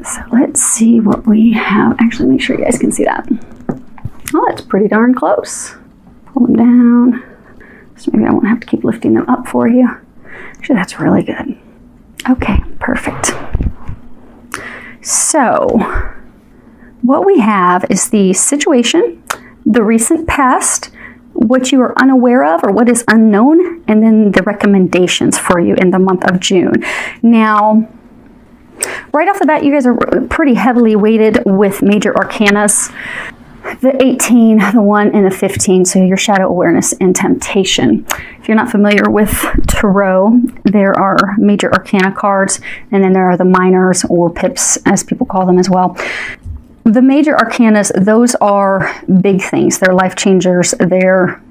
So let's see what we have. Actually, make sure you guys can see that. Oh, that's pretty darn close. Pull them down. So maybe I won't have to keep lifting them up for you. Actually, that's really good. Okay, perfect. So what we have is the situation, the recent past, what you are unaware of or what is unknown, and then the recommendations for you in the month of June. Now, right off the bat, you guys are pretty heavily weighted with major arcanas. The 18, the 1, and the 15, so your shadow awareness and temptation. If you're not familiar with Tarot, there are major arcana cards, and then there are the minors, or pips, as people call them as well. The major arcanas, those are big things. They're life changers. They're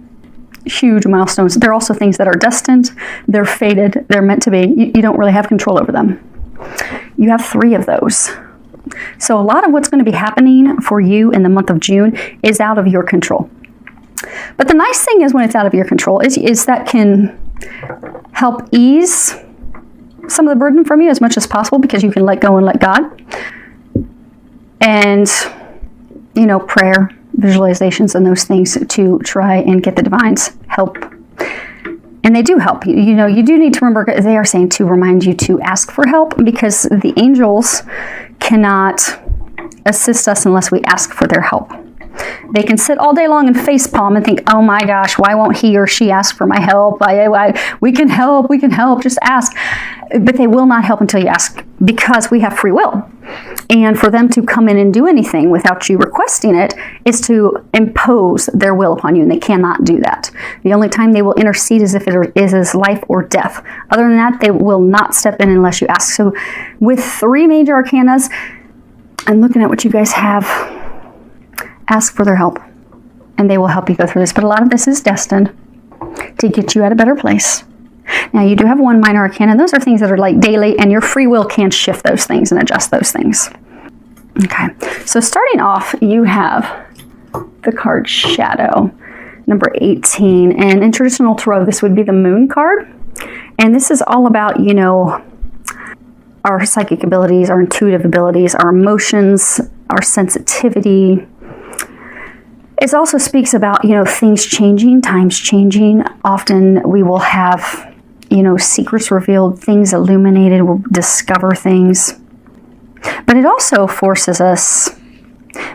huge milestones. They're also things that are destined. They're fated. They're meant to be. You don't really have control over them. You have 3 of those. So a lot of what's going to be happening for you in the month of June is out of your control. But the nice thing is when it's out of your control is that can help ease some of the burden from you as much as possible, because you can let go and let God. And, you know, prayer, visualizations, and those things to try and get the divine's help. And they do help you. You know, you do need to remember, they are saying to remind you to ask for help, because the angels cannot assist us unless we ask for their help. They can sit all day long and facepalm and think, oh my gosh, why won't he or she ask for my help? We can help, just ask. But they will not help until you ask, because we have free will. And for them to come in and do anything without you requesting it is to impose their will upon you, and they cannot do that. The only time they will intercede is if it is life or death. Other than that, they will not step in unless you ask. So with 3 major arcanas, I'm looking at what you guys have. Ask for their help, and they will help you go through this. But a lot of this is destined to get you at a better place. Now, you do have 1 minor arcana, and those are things that are like daily, and your free will can shift those things and adjust those things. Okay, so starting off, you have the card Shadow, number 18. And in traditional tarot, this would be the Moon card. And this is all about, you know, our psychic abilities, our intuitive abilities, our emotions, our sensitivity. It also speaks about, you know, things changing, times changing. Often we will have, you know, secrets revealed, things illuminated, we'll discover things. But it also forces us,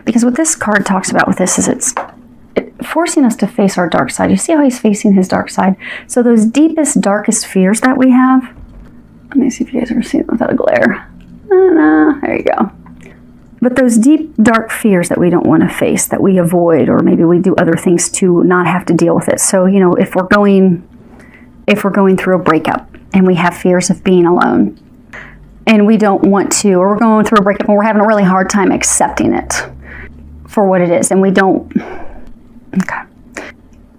because what this card talks about with this is it's forcing us to face our dark side. You see how he's facing his dark side? So those deepest, darkest fears that we have, let me see if you guys are seeing it without a glare. There you go. But those deep, dark fears that we don't want to face, that we avoid, or maybe we do other things to not have to deal with it. So, you know, if we're going through a breakup and we have fears of being alone, and we don't want to, or we're going through a breakup and we're having a really hard time accepting it for what it is, and we don't, okay.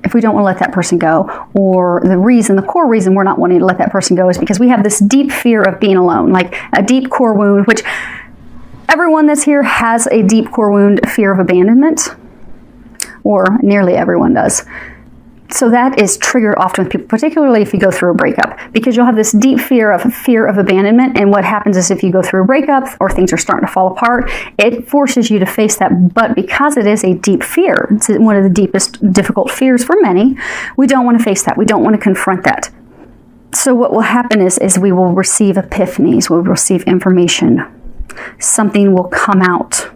If we don't want to let that person go, or the core reason we're not wanting to let that person go is because we have this deep fear of being alone, like a deep core wound, which everyone that's here has a deep core wound, fear of abandonment, or nearly everyone does. So that is triggered often with people, particularly if you go through a breakup, because you'll have this deep fear of abandonment. And what happens is if you go through a breakup or things are starting to fall apart, it forces you to face that. But because it is a deep fear, it's one of the deepest difficult fears for many, we don't want to face that. We don't want to confront that. So what will happen is we will receive epiphanies, we'll receive information. Something will come out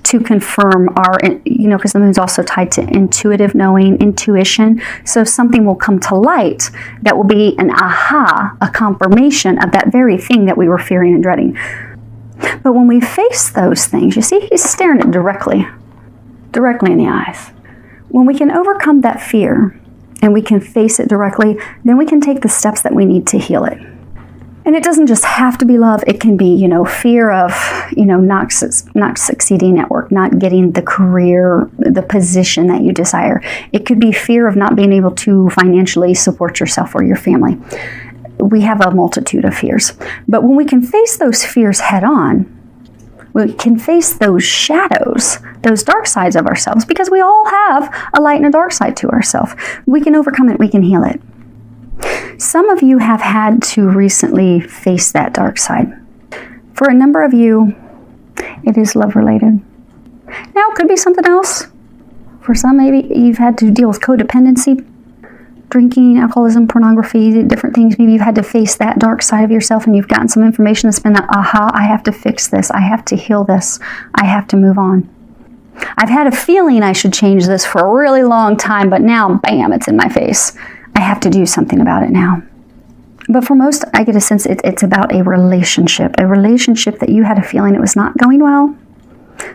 to confirm our, you know, because the moon's also tied to intuitive knowing, intuition. So something will come to light that will be an aha, a confirmation of that very thing that we were fearing and dreading. But when we face those things, you see, he's staring it directly in the eyes. When we can overcome that fear and we can face it directly, then we can take the steps that we need to heal it. And it doesn't just have to be love. It can be, you know, fear of, you know, not succeeding at work, not getting the career, the position that you desire. It could be fear of not being able to financially support yourself or your family. We have a multitude of fears. But when we can face those fears head on, we can face those shadows, those dark sides of ourselves, because we all have a light and a dark side to ourselves. We can overcome it. We can heal it. Some of you have had to recently face that dark side. For a number of you, It is love related. Now, it could be something else. For some, maybe you've had to deal with codependency, drinking, alcoholism, pornography, different things. Maybe you've had to face that dark side of yourself and you've gotten some information that's been that, aha, I have to fix this. I have to heal this. I have to move on. I've had a feeling I should change this for a really long time, but now, bam, it's in my face. I have to do something about it now. But for most, I get a sense it's about a relationship that you had a feeling it was not going well.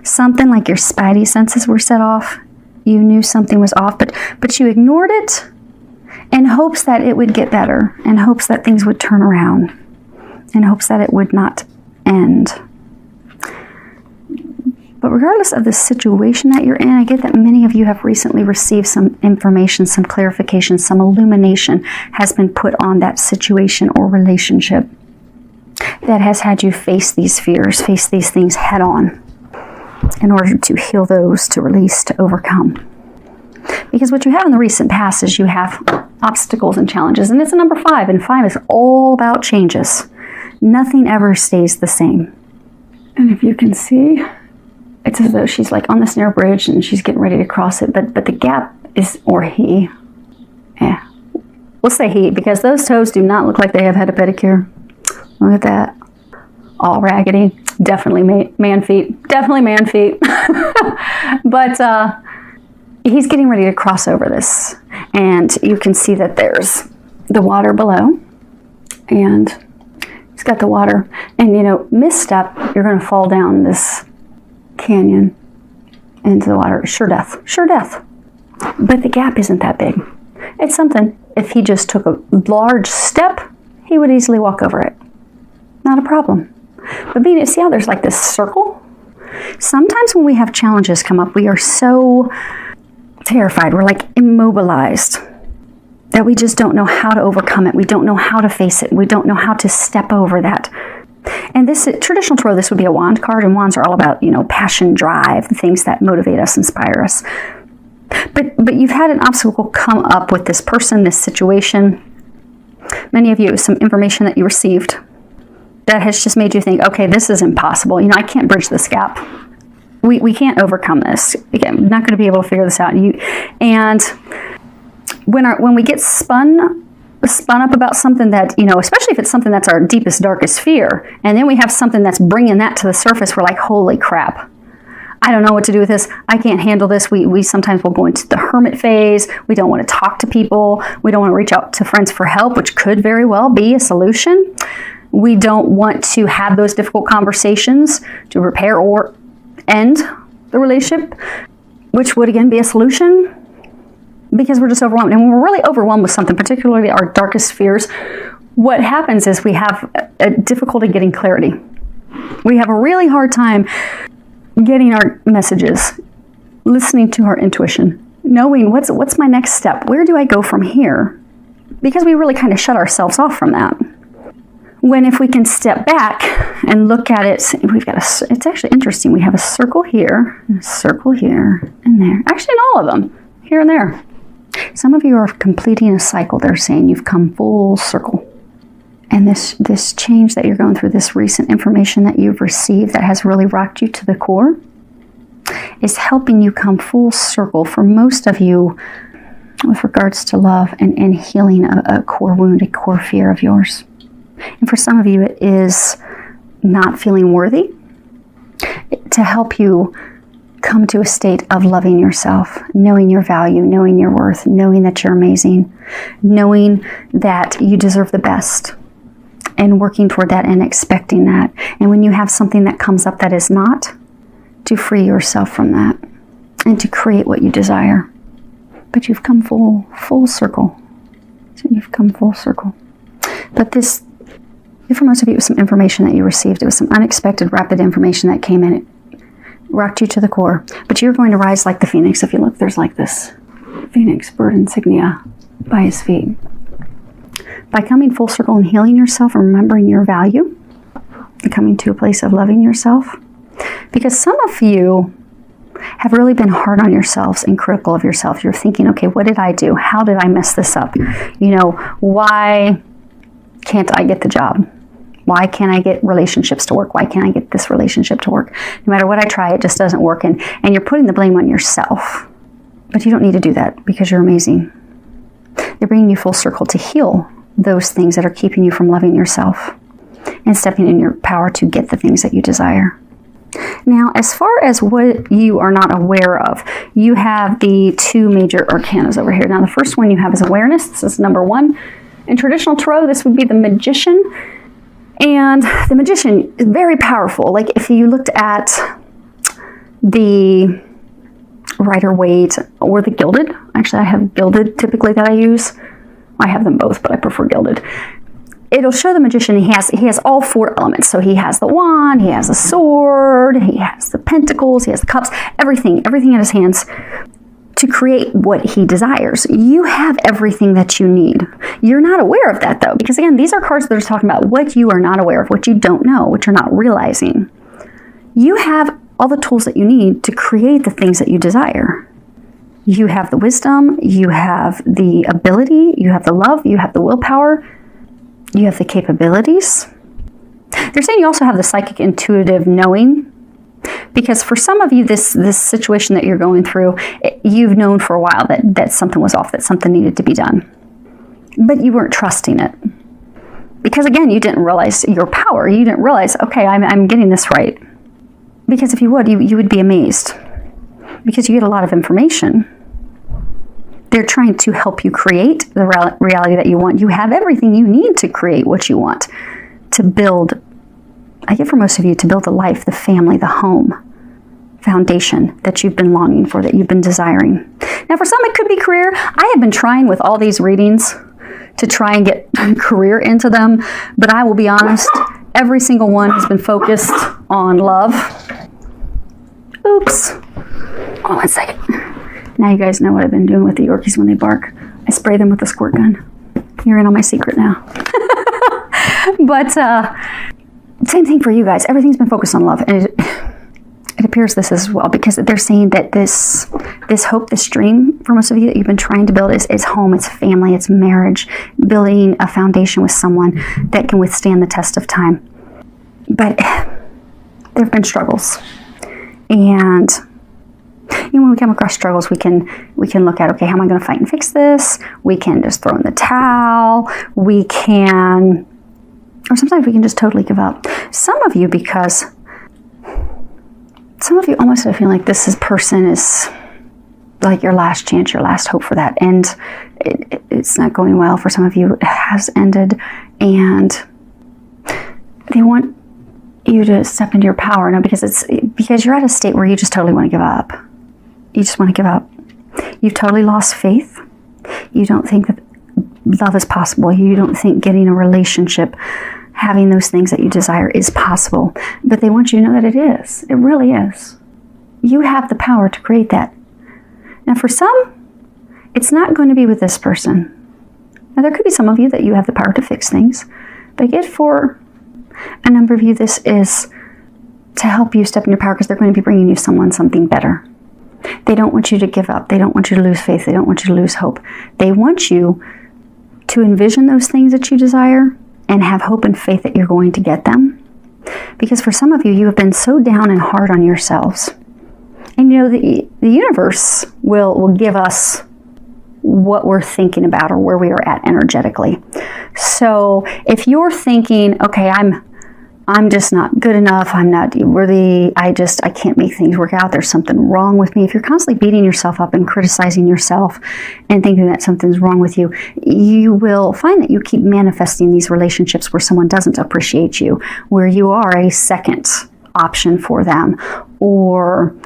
Something like your spidey senses were set off. You knew something was off, but you ignored it in hopes that it would get better, in hopes that things would turn around, in hopes that it would not end. But regardless of the situation that you're in, I get that many of you have recently received some information, some clarification, some illumination has been put on that situation or relationship that has had you face these fears, face these things head on in order to heal those, to release, to overcome. Because what you have in the recent past is you have obstacles and challenges, and it's a number 5, and 5 is all about changes. Nothing ever stays the same. And if you can see, it's as though she's like on this narrow bridge and she's getting ready to cross it, but the gap is, or he, we'll say he, because those toes do not look like they have had a pedicure. Look at that. All raggedy. Definitely man feet. Definitely man feet. But he's getting ready to cross over this. And you can see that there's the water below. And he's got the water. And, you know, misstep, you're going to fall down this canyon into the water. Sure death. Sure death. But the gap isn't that big. It's something, if he just took a large step, he would easily walk over it. Not a problem. But see how there's like this circle? Sometimes when we have challenges come up, we are so terrified. We're like immobilized that we just don't know how to overcome it. We don't know how to face it. We don't know how to step over that. And this traditional tarot, this would be a wand card, and wands are all about, you know, passion, drive, the things that motivate us, inspire us. But you've had an obstacle come up with this person, this situation. Many of you, some information that you received that has just made you think, okay, this is impossible. You know, I can't bridge this gap. We can't overcome this. Again, I'm not going to be able to figure this out. And when we get spun up about something that, you know, especially if it's something that's our deepest, darkest fear, and then we have something that's bringing that to the surface, we're like, holy crap. I don't know what to do with this. I can't handle this. We sometimes will go into the hermit phase. We don't want to talk to people. We don't want to reach out to friends for help, which could very well be a solution. We don't want to have those difficult conversations to repair or end the relationship, which would again be a solution, because we're just overwhelmed. And when we're really overwhelmed with something, particularly our darkest fears, what happens is we have a difficulty getting clarity. We have a really hard time getting our messages, listening to our intuition, knowing what's my next step? Where do I go from here? Because we really kind of shut ourselves off from that. When if we can step back and look at it, it's actually interesting. We have a circle here, and a circle here, and there. Actually, in all of them, here and there. Some of you are completing a cycle. They're saying you've come full circle. And this change that you're going through, this recent information that you've received that has really rocked you to the core, is helping you come full circle for most of you with regards to love and healing a core wound, a core fear of yours. And for some of you, it is not feeling worthy, to help you come to a state of loving yourself, knowing your value, knowing your worth, knowing that you're amazing, knowing that you deserve the best, and working toward that and expecting that. And when you have something that comes up that is not, to free yourself from that and to create what you desire. But you've come full circle. So you've come full circle. But this, for most of you, it was some information that you received. It was some unexpected, rapid information that came in. It rocked you to the core. But you're going to rise like the phoenix. If you look, there's like this phoenix bird insignia by his feet. By coming full circle and healing yourself and remembering your value, and coming to a place of loving yourself. Because some of you have really been hard on yourselves and critical of yourself. You're thinking, okay, what did I do? How did I mess this up? You know, why can't I get the job? Why can't I get relationships to work? Why can't I get this relationship to work? No matter what I try, it just doesn't work. And you're putting the blame on yourself. But you don't need to do that because you're amazing. They're bringing you full circle to heal those things that are keeping you from loving yourself and stepping in your power to get the things that you desire. Now, as far as what you are not aware of, you have the two major arcanas over here. Now, the first one you have is awareness. This is number 1. In traditional tarot, this would be the Magician. And the Magician is very powerful. Like if you looked at the Rider-Waite or the Gilded. Actually, I have Gilded typically that I use. I have them both, but I prefer Gilded. It'll show the Magician he has all 4 elements. So he has the wand, he has the sword, he has the pentacles, he has the cups, everything in his hands to create what he desires. You have everything that you need. You're not aware of that though, because again, these are cards that are talking about what you are not aware of, what you don't know, what you're not realizing. You have all the tools that you need to create the things that you desire. You have the wisdom, you have the ability, you have the love, you have the willpower, you have the capabilities. They're saying you also have the psychic intuitive knowing, because for some of you, this situation that you're going through, you've known for a while that something was off, that something needed to be done, but you weren't trusting it. Because again, you didn't realize your power. You didn't realize, okay, I'm getting this right. Because if you would, you would be amazed. Because you get a lot of information. They're trying to help you create the reality that you want. You have everything you need to create what you want. To build, I get for most of you, to build the life, the family, the home foundation that you've been longing for, that you've been desiring. Now for some it could be career. I have been trying with all these readings to try and get career into them, but I will be honest, every single one has been focused on love. Oops. Hold on one second. Now you guys know what I've been doing with the Yorkies when they bark. I spray them with a squirt gun. You're in on my secret now. But same thing for you guys. Everything's been focused on love. And it appears this as well, because they're saying that this hope, this dream for most of you that you've been trying to build is home, it's family, it's marriage, building a foundation with someone that can withstand the test of time. But there have been struggles. And when we come across struggles, we can look at, okay, how am I going to fight and fix this? We can just throw in the towel. We can, or sometimes we can just totally give up. Some of you, because some of you almost have feeling like this person is like your last chance, your last hope for that. And it's not going well. For some of you, it has ended. And they want you to step into your power now, because you're at a state where you just totally want to give up. You just want to give up. You've totally lost faith. You don't think that love is possible. You don't think getting a relationship, having those things that you desire is possible. But they want you to know that it is. It really is. You have the power to create that. Now for some, it's not going to be with this person. Now there could be some of you that you have the power to fix things. But again, for a number of you, this is to help you step in your power, because they're going to be bringing you something better. They don't want you to give up. They don't want you to lose faith. They don't want you to lose hope. They want you to envision those things that you desire and have hope and faith that you're going to get them. Because for some of you, you have been so down and hard on yourselves. And you know, the universe will give us what we're thinking about or where we are at energetically. So if you're thinking, okay, I'm just not good enough, I'm not worthy, I can't make things work out, there's something wrong with me. If you're constantly beating yourself up and criticizing yourself and thinking that something's wrong with you, you will find that you keep manifesting these relationships where someone doesn't appreciate you, where you are a second option for them, or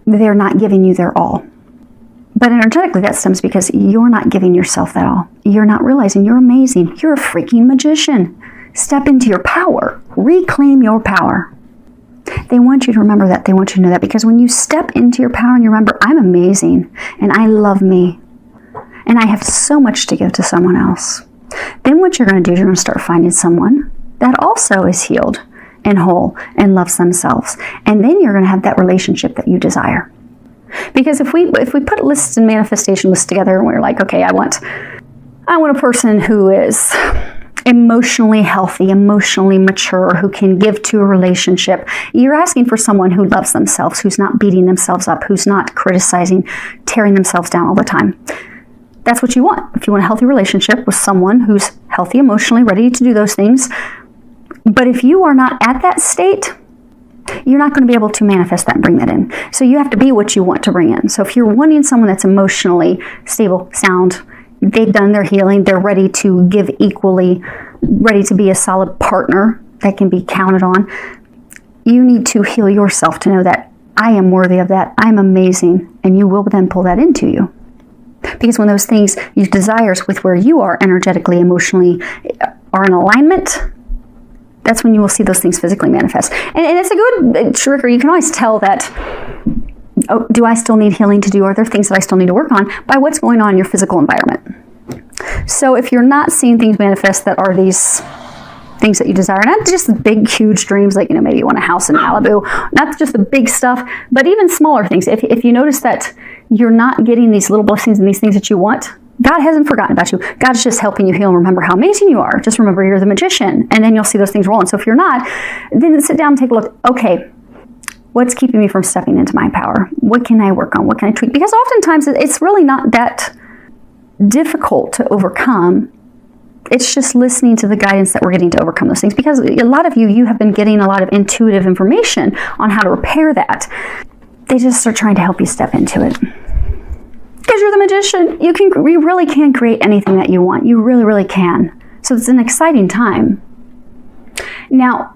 they're not giving you their all. But energetically, that stems because you're not giving yourself that all. You're not realizing you're amazing. You're a freaking magician. Step into your power. Reclaim your power. They want you to remember that. They want you to know that, because when you step into your power and you remember, I'm amazing and I love me and I have so much to give to someone else, then what you're going to do is you're going to start finding someone that also is healed and whole and loves themselves. And then you're going to have that relationship that you desire. Because if we put lists and manifestation lists together and we're like, okay, I want a person who is emotionally healthy, emotionally mature, who can give to a relationship. You're asking for someone who loves themselves, who's not beating themselves up, who's not criticizing, tearing themselves down all the time. That's what you want. If you want a healthy relationship with someone who's healthy emotionally, ready to do those things. But if you are not at that state, you're not going to be able to manifest that and bring that in. So you have to be what you want to bring in. So if you're wanting someone that's emotionally stable, sound, they've done their healing, they're ready to give equally, ready to be a solid partner that can be counted on, you need to heal yourself to know that I am worthy of that, I'm amazing, and you will then pull that into you. Because when those things, your desires with where you are energetically, emotionally, are in alignment, that's when you will see those things physically manifest. And it's a good trigger. You can always tell that, oh, do I still need healing to do? Are there things that I still need to work on by what's going on in your physical environment? So if you're not seeing things manifest that are these things that you desire, not just big, huge dreams, like, maybe you want a house in Malibu, not just the big stuff, but even smaller things. If you notice that you're not getting these little blessings and these things that you want, God hasn't forgotten about you. God's just helping you heal and remember how amazing you are. Just remember you're the magician, and then you'll see those things rolling. So if you're not, then sit down and take a look. Okay, what's keeping me from stepping into my power? What can I work on? What can I tweak? Because oftentimes it's really not that difficult to overcome. It's just listening to the guidance that we're getting to overcome those things. Because a lot of you have been getting a lot of intuitive information on how to repair that. They just are trying to help you step into it. Because you're the magician, you really can create anything that you want. You really, really can. So it's an exciting time. Now,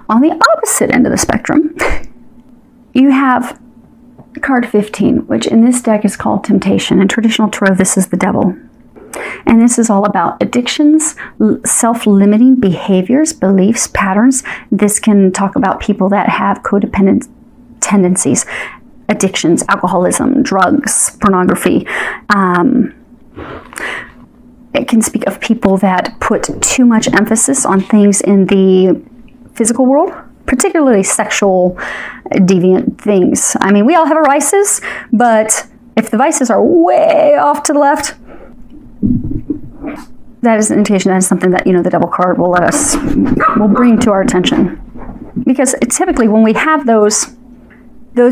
on the opposite end of the spectrum, you have card 15, which in this deck is called Temptation. In traditional tarot, this is the devil. And this is all about addictions, self-limiting behaviors, beliefs, patterns. This can talk about people that have codependent tendencies, addictions, alcoholism, drugs, pornography. It can speak of people that put too much emphasis on things in the physical world, particularly sexual, deviant things. I mean, we all have our vices, but if the vices are way off to the left, that is an indication that is something that, the devil card will bring to our attention. Because typically when we have those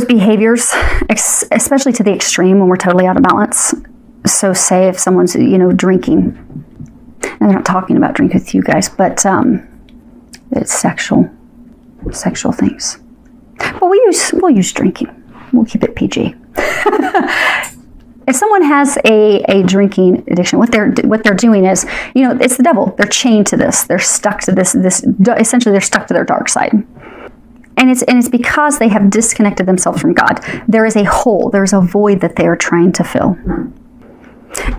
behaviors, especially to the extreme when we're totally out of balance. So say if someone's, drinking, and they're not talking about drink with you guys, but it's sexual things. But we'll use drinking. We'll keep it PG. If someone has a drinking addiction, what they're doing is, it's the devil. They're chained to this. They're stuck to this. Essentially, they're stuck to their dark side. And it's because they have disconnected themselves from God. There is a hole. There's a void that they are trying to fill.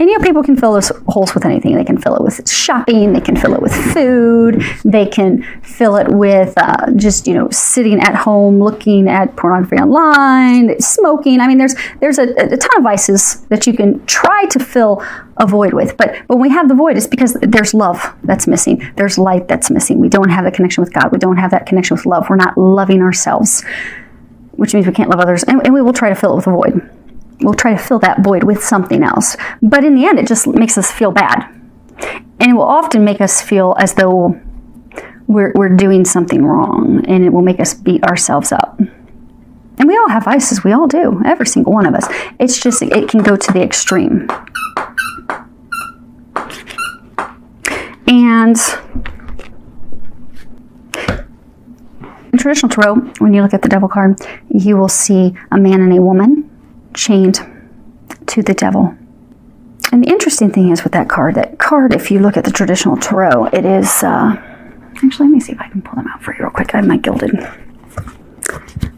And people can fill those holes with anything. They can fill it with shopping. They can fill it with food. They can fill it with just sitting at home looking at pornography online, smoking. I mean, there's a ton of vices that you can try to fill a void with. But when we have the void, it's because there's love that's missing. There's light that's missing. We don't have the connection with God. We don't have that connection with love. We're not loving ourselves, which means we can't love others. And we will try to fill it with a void. We'll try to fill that void with something else. But in the end, it just makes us feel bad. And it will often make us feel as though we're doing something wrong. And it will make us beat ourselves up. And we all have vices. We all do. Every single one of us. It's just, it can go to the extreme. And in traditional tarot, when you look at the devil card, you will see a man and a woman chained to the devil. And the interesting thing is with that card, if you look at the traditional tarot, it is, actually, let me see if I can pull them out for you real quick. I have my gilded.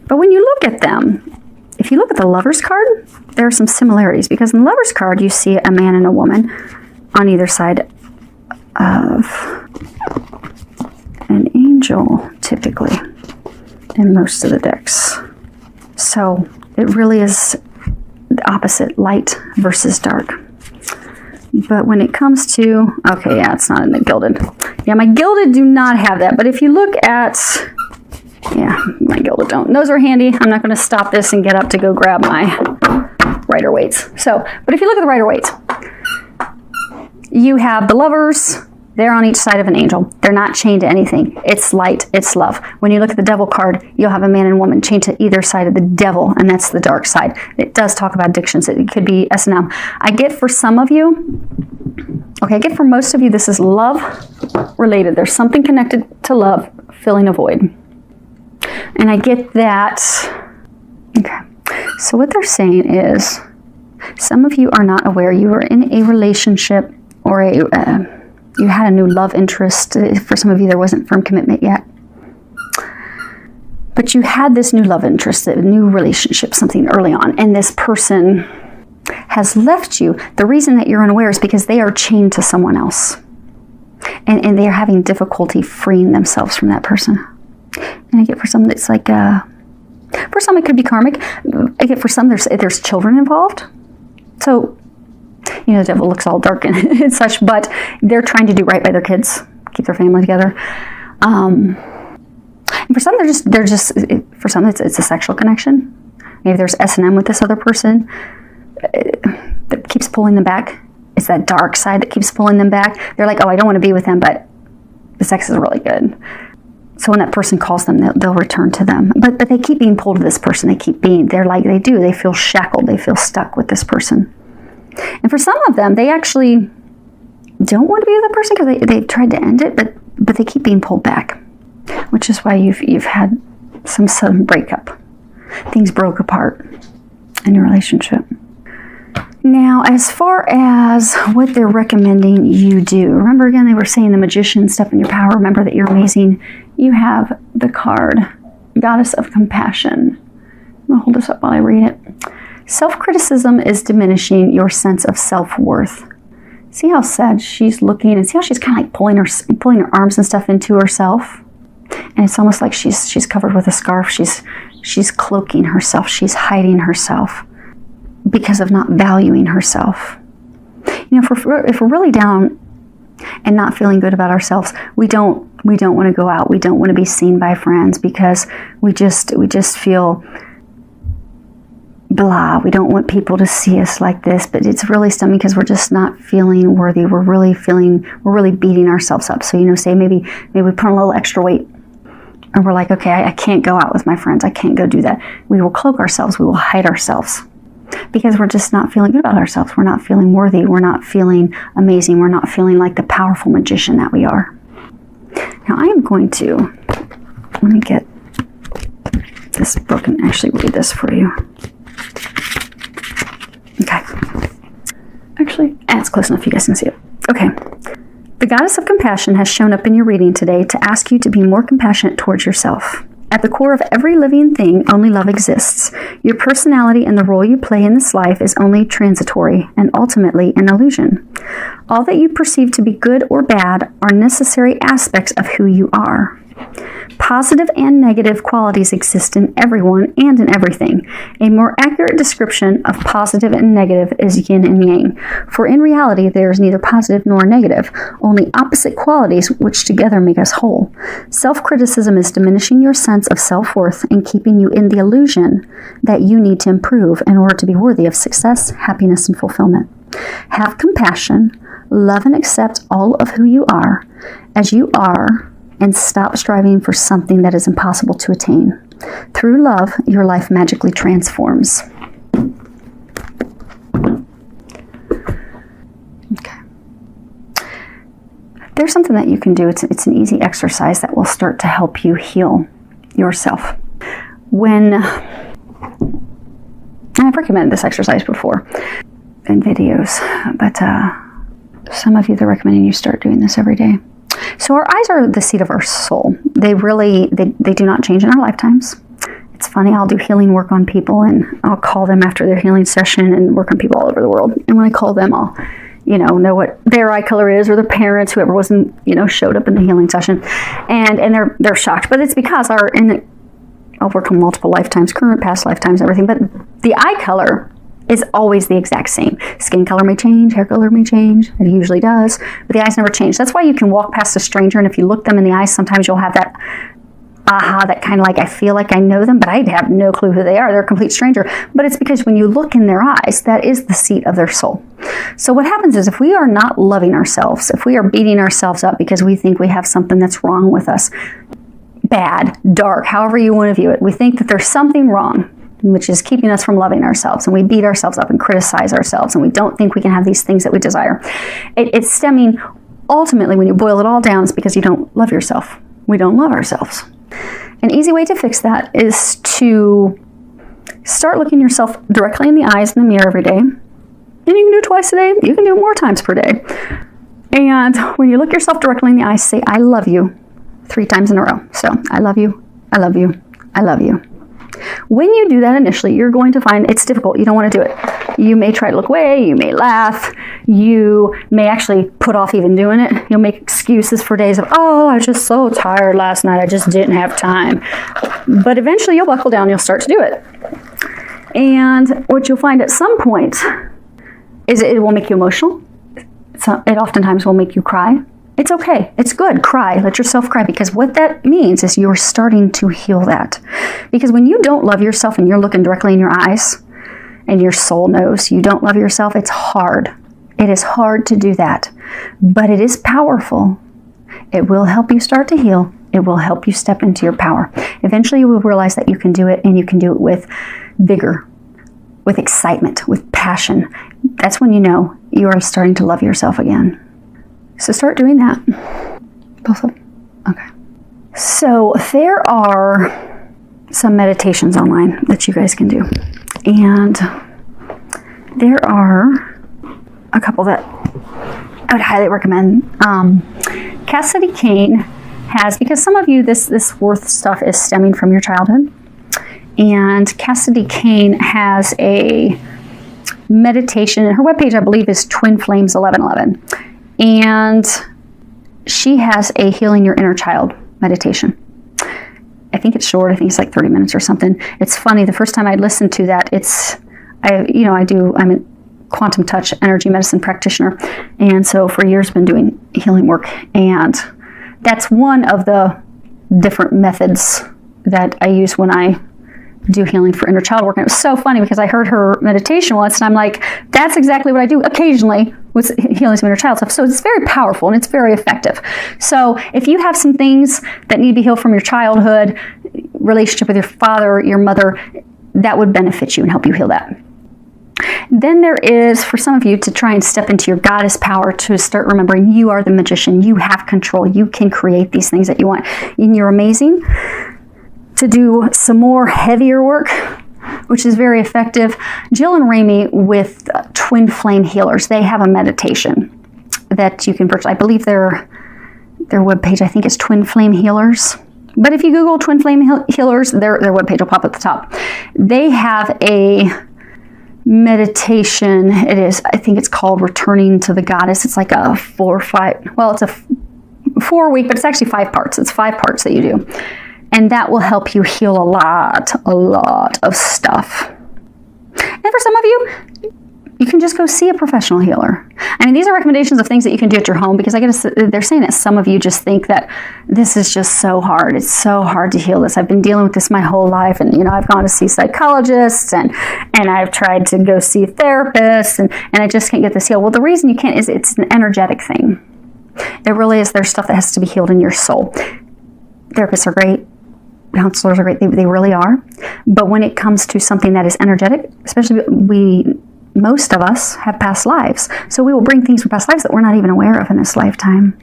But when you look at them, if you look at the Lover's card, there are some similarities, because in the Lover's card, you see a man and a woman on either side of an angel, typically, in most of the decks. So it really is the opposite, light versus dark. But when it comes to, okay, yeah, it's not in the gilded. Yeah, my gilded do not have that. But if you look at, yeah, my gilded don't. Those are handy. I'm not going to stop this and get up to go grab my Rider Waite. So, but if you look at the Rider Waite, you have the Lovers, They're on each side of an angel. They're not chained to anything. It's light. It's love. When you look at the devil card, you'll have a man and woman chained to either side of the devil, and that's the dark side. It does talk about addictions. It could be S&M. I get for some of you, okay, I get for most of you, this is love related. There's something connected to love, filling a void. And I get that. Okay. So what they're saying is, some of you are not aware you were in a relationship or you had a new love interest. For some of you, there wasn't firm commitment yet. But you had this new love interest, a new relationship, something early on, and this person has left you. The reason that you're unaware is because they are chained to someone else. And they're having difficulty freeing themselves from that person. And I get for some, it's like, for some it could be karmic. I get for some, there's children involved. So, you know, the devil looks all dark and such, but they're trying to do right by their kids, keep their family together. And for some, for some, it's a sexual connection. Maybe there's S&M with this other person that keeps pulling them back. It's that dark side that keeps pulling them back. They're like, oh, I don't want to be with them, but the sex is really good. So when that person calls them, they'll return to them. But they keep being pulled to this person. They feel shackled. They feel stuck with this person. And for some of them, they actually don't want to be with the person because they've tried to end it, but they keep being pulled back, which is why you've had some sudden breakup. Things broke apart in your relationship. Now, as far as what they're recommending you do, remember again, they were saying the magician, step in your power. Remember that you're amazing. You have the card, Goddess of Compassion. I'm going to hold this up while I read it. Self-criticism is diminishing your sense of self-worth. See how sad she's looking, and see how she's kind of like pulling her arms and stuff into herself. And it's almost like she's covered with a scarf. She's cloaking herself. She's hiding herself because of not valuing herself. You know, if we're really down and not feeling good about ourselves, we don't want to go out. We don't want to be seen by friends because we just feel blah. We don't want people to see us like this, but it's really stemming because we're just not feeling worthy. We're really beating ourselves up. So, you know, say maybe we put on a little extra weight and we're like, okay, I can't go out with my friends. I can't go do that. We will cloak ourselves. We will hide ourselves because we're just not feeling good about ourselves. We're not feeling worthy. We're not feeling amazing. We're not feeling like the powerful magician that we are. Now I am going to, let me get this book and actually read this for you. Okay. Actually, it's close enough you guys can see it. Okay. The Goddess of Compassion has shown up in your reading today to ask you to be more compassionate towards yourself. At the core of every living thing, only love exists. Your personality and the role you play in this life is only transitory and ultimately an illusion. All that you perceive to be good or bad are necessary aspects of who you are. Positive and negative qualities exist in everyone and in everything. A more accurate description of positive and negative is yin and yang, for in reality there is neither positive nor negative, only opposite qualities which together make us whole. Self-criticism is diminishing your sense of self-worth and keeping you in the illusion that you need to improve in order to be worthy of success, happiness, and fulfillment. Have compassion, love and accept all of who you are, as you are, and stop striving for something that is impossible to attain. Through love, your life magically transforms. Okay. There's something that you can do. It's an easy exercise that will start to help you heal yourself. And I've recommended this exercise before in videos, but some of you, they're recommending you start doing this every day. So our eyes are the seat of our soul. They do not change in our lifetimes. It's funny, I'll do healing work on people and I'll call them after their healing session and work on people all over the world. And when I call them, I'll, know what their eye color is, or their parents, whoever wasn't, showed up in the healing session. And they're shocked. But it's because I'll work on multiple lifetimes, current, past lifetimes, everything. But the eye color is always the exact same. Skin color may change, hair color may change. It usually does, but the eyes never change. That's why you can walk past a stranger, and if you look them in the eyes, sometimes you'll have that aha, that kind of like, I feel like I know them, but I have no clue who they are. They're a complete stranger. But it's because when you look in their eyes, that is the seat of their soul. So what happens is if we are not loving ourselves, if we are beating ourselves up because we think we have something that's wrong with us, bad, dark, however you want to view it, we think that there's something wrong, which is keeping us from loving ourselves, and we beat ourselves up and criticize ourselves, and we don't think we can have these things that we desire. It's stemming, ultimately, when you boil it all down, it's because you don't love yourself. We don't love ourselves. An easy way to fix that is to start looking yourself directly in the eyes in the mirror every day. And you can do it twice a day. You can do it more times per day. And when you look yourself directly in the eyes, say, I love you 3 times in a row. So, I love you, I love you, I love you. When you do that initially, you're going to find it's difficult. You don't want to do it. You may try to look away. You may laugh. You may actually put off even doing it. You'll make excuses for days of, oh, I was just so tired last night. I just didn't have time. But eventually you'll buckle down. You'll start to do it. And what you'll find at some point is it will make you emotional. It oftentimes will make you cry. It's okay. It's good. Cry. Let yourself cry, because what that means is you're starting to heal that. Because when you don't love yourself and you're looking directly in your eyes and your soul knows you don't love yourself, it's hard. It is hard to do that, but it is powerful. It will help you start to heal. It will help you step into your power. Eventually you will realize that you can do it, and you can do it with vigor, with excitement, with passion. That's when you know you are starting to love yourself again. So start doing that. Both of them? Okay. So there are some meditations online that you guys can do. And there are a couple that I would highly recommend. Cassidy Kane has, because some of you, this worth stuff is stemming from your childhood. And Cassidy Kane has a meditation, and her webpage, I believe, is Twin Flames 1111. And she has a Healing Your Inner Child meditation. I think it's short. I think it's like 30 minutes or something. It's funny. The first time I listened to that, I'm a quantum touch energy medicine practitioner. And so for years been doing healing work. And that's one of the different methods that I use when I do healing for inner child work. And it was so funny because I heard her meditation once, and I'm like, that's exactly what I do occasionally with healing some inner child stuff. So it's very powerful and it's very effective. So if you have some things that need to be healed from your childhood, relationship with your father, your mother, that would benefit you and help you heal that. Then there is, for some of you, to try and step into your goddess power, to start remembering you are the magician. You have control. You can create these things that you want. And you're amazing. To do some more heavier work, which is very effective. Jill and Rami with Twin Flame Healers, they have a meditation that you can purchase. I believe their webpage, I think, is Twin Flame Healers. But if you Google Twin Flame Healers, their webpage will pop at the top. They have a meditation. I think it's called Returning to the Goddess. It's like a 4 or 5, well, it's a 4-week, but it's actually 5 parts. It's 5 parts that you do. And that will help you heal a lot of stuff. And for some of you, you can just go see a professional healer. I mean, these are recommendations of things that you can do at your home, because they're saying that some of you just think that this is just so hard. It's so hard to heal this. I've been dealing with this my whole life, and I've gone to see psychologists, and I've tried to go see therapists, and I just can't get this healed. Well, the reason you can't is it's an energetic thing. It really is. There's stuff that has to be healed in your soul. Therapists are great. Counselors are great. They really are. But when it comes to something that is energetic, especially most of us have past lives. So we will bring things from past lives that we're not even aware of in this lifetime.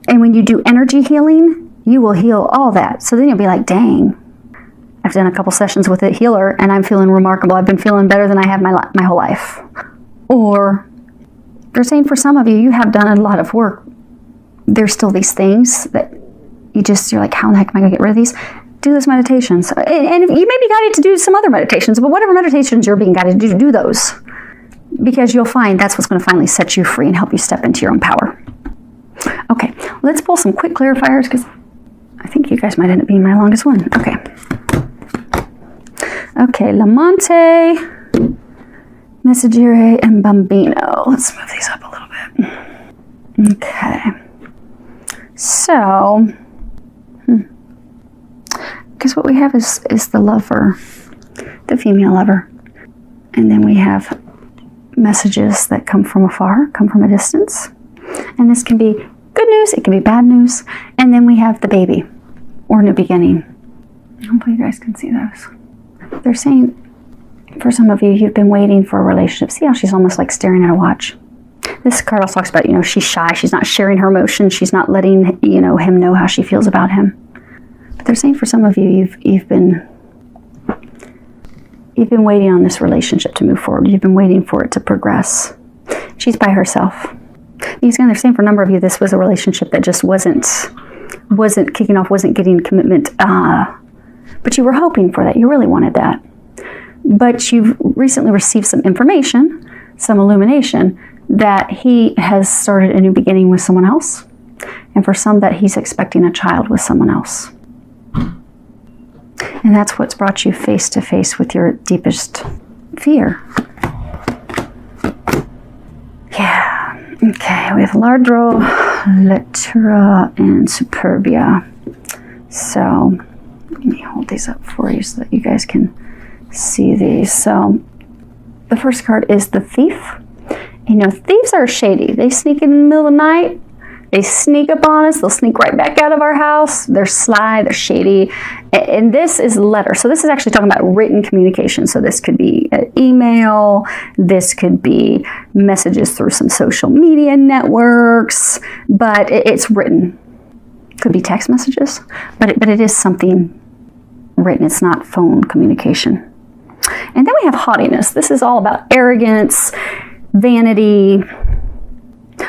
And when you do energy healing, you will heal all that. So then you'll be like, dang, I've done a couple sessions with a healer and I'm feeling remarkable. I've been feeling better than I have my whole life. Or they're saying for some of you, you have done a lot of work. There's still these things that you're like, how the heck am I going to get rid of these? Do those meditations. And you may be guided to do some other meditations, but whatever meditations you're being guided to do those. Because you'll find that's what's going to finally set you free and help you step into your own power. Okay, let's pull some quick clarifiers, because I think you guys might end up being my longest one. Okay, Lamonte, Messaggero, and Bambino. Let's move these up a little bit. Okay. So, Because what we have is the lover, the female lover. And then we have messages that come from afar, come from a distance. And this can be good news, it can be bad news. And then we have the baby, or new beginning. Hopefully you guys can see those. They're saying, for some of you, you've been waiting for a relationship. See how she's almost like staring at a watch? This card also talks about, she's shy. She's not sharing her emotions. She's not letting, him know how she feels about him. But they're saying for some of you, you've been waiting on this relationship to move forward. You've been waiting for it to progress. She's by herself. They're saying for a number of you, this was a relationship that just wasn't kicking off, wasn't getting commitment. But you were hoping for that. You really wanted that. But you've recently received some information, some illumination, that he has started a new beginning with someone else. And for some, that he's expecting a child with someone else. And that's what's brought you face to face with your deepest fear. Yeah. Okay, we have Lardro, Lettura, and Superbia. So, let me hold these up for you so that you guys can see these. So, the first card is the Thief. Thieves are shady. They sneak in the middle of the night. They sneak up on us. They'll sneak right back out of our house. They're sly. They're shady. And this is letter. So this is actually talking about written communication. So this could be an email. This could be messages through some social media networks. But it's written. Could be text messages. But it is something written. It's not phone communication. And then we have haughtiness. This is all about arrogance, vanity,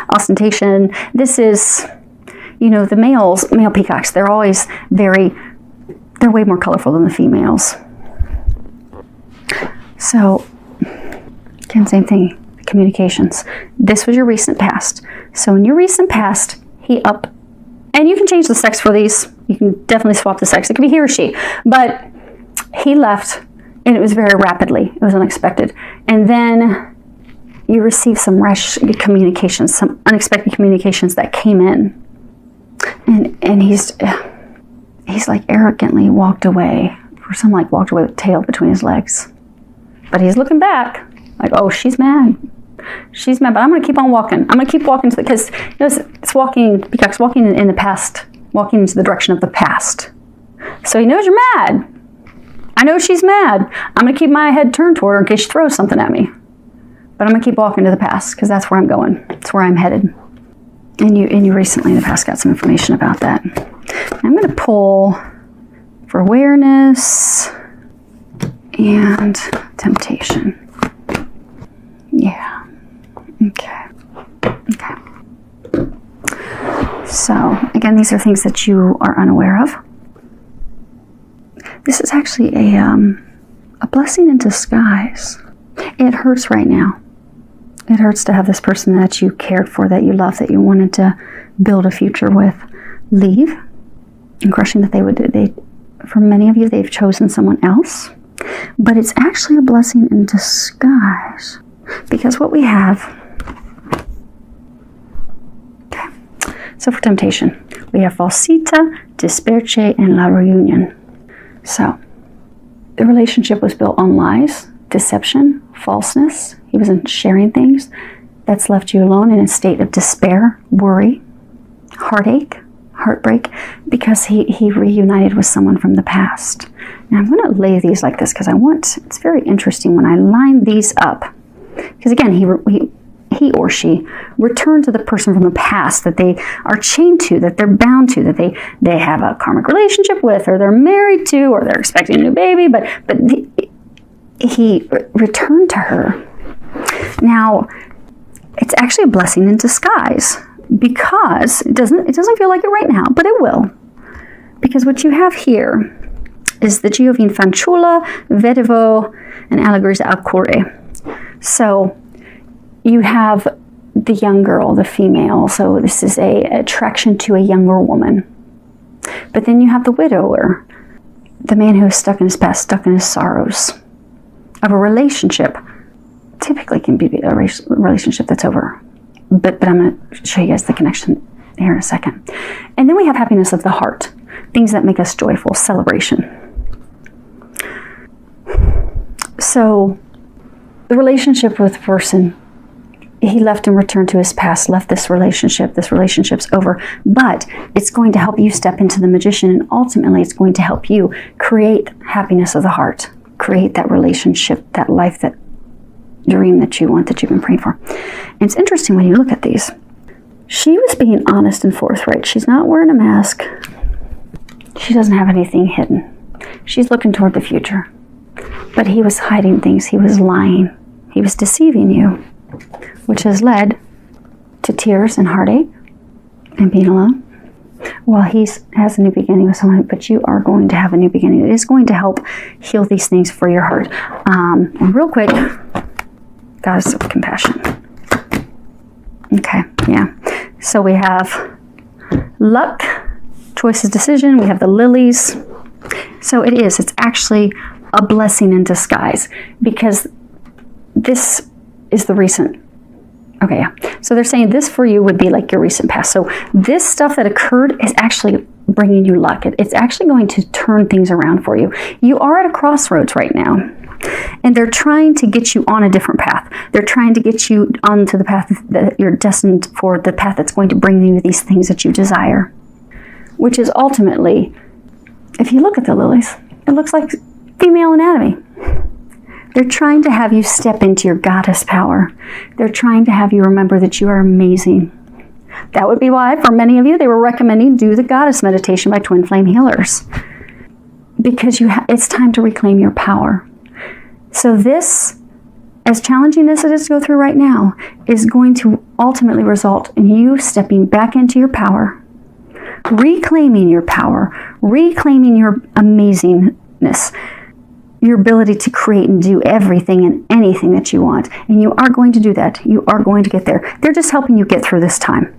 ostentation. This is, the male peacocks, they're always they're way more colorful than the females. So, again, same thing, communications. This was your recent past. So in your recent past, and you can change the sex for these. You can definitely swap the sex. It could be he or she. But he left, and it was very rapidly. It was unexpected. And then you received some rash communications, some unexpected communications that came in. And he's like arrogantly walked away. Or some like walked away with tail between his legs. But he's looking back like, oh, she's mad. She's mad, but I'm going to keep on walking. I'm going to keep walking because it's walking, peacock's walking in the past, walking into the direction of the past. So he knows you're mad. I know she's mad. I'm going to keep my head turned toward her in case she throws something at me. But I'm going to keep walking to the past because that's where I'm going. That's where I'm headed. And you recently in the past got some information about that. I'm going to pull for awareness and temptation. Yeah. Okay. So, again, these are things that you are unaware of. This is actually a blessing in disguise. It hurts right now. It hurts to have this person that you cared for, that you loved, that you wanted to build a future with, leave. And crushing that for many of you, they've chosen someone else. But it's actually a blessing in disguise. Because what we have... Okay. So for temptation, we have Falsita, Disperche, and La Reunion. So, the relationship was built on lies, deception, falseness. He wasn't sharing things. That's left you alone in a state of despair, worry, heartache, heartbreak, because he reunited with someone from the past. Now I'm going to lay these like this because it's very interesting when I line these up. Because again, he or she returned to the person from the past that they are chained to, that they're bound to, that they have a karmic relationship with, or they're married to, or they're expecting a new baby, but he returned to her. Now, it's actually a blessing in disguise because it doesn't feel like it right now, but it will. Because what you have here is the Giovine Fanciulla, Vedevo, and Allegories al Cuore. So you have the young girl, the female. So this is a attraction to a younger woman. But then you have the widower, the man who is stuck in his past, stuck in his sorrows of a relationship. Typically can be a relationship that's over. But I'm going to show you guys the connection here in a second. And then we have happiness of the heart, things that make us joyful, celebration. So the relationship with the person, he left and returned to his past, left this relationship's over, but it's going to help you step into the Magician, and ultimately it's going to help you create happiness of the heart, create that relationship, that life, that dream that you want, that you've been praying for. And it's interesting when you look at these. She was being honest and forthright. She's not wearing a mask. She doesn't have anything hidden. She's looking toward the future. But he was hiding things. He was lying. He was deceiving you, which has led to tears and heartache and being alone. Well, he has a new beginning with someone, but you are going to have a new beginning. It is going to help heal these things for your heart. And real quick, Goddess of Compassion. Okay, yeah. So we have luck, choices, decision. We have the lilies. So it's actually a blessing in disguise, because this is the recent. Okay, yeah. So they're saying this for you would be like your recent past. So this stuff that occurred is actually bringing you luck. It's actually going to turn things around for you. You are at a crossroads right now, and they're trying to get you on a different path. They're trying to get you onto the path that you're destined for, the path that's going to bring you these things that you desire, which is ultimately, if you look at the lilies, it looks like female anatomy. They're trying to have you step into your goddess power. They're trying to have you remember that you are amazing. That would be why, for many of you, they were recommending do the goddess meditation by Twin Flame Healers, because it's time to reclaim your power. So this, as challenging as it is to go through right now, is going to ultimately result in you stepping back into your power, reclaiming your power, reclaiming your amazingness, your ability to create and do everything and anything that you want. And you are going to do that. You are going to get there. They're just helping you get through this time.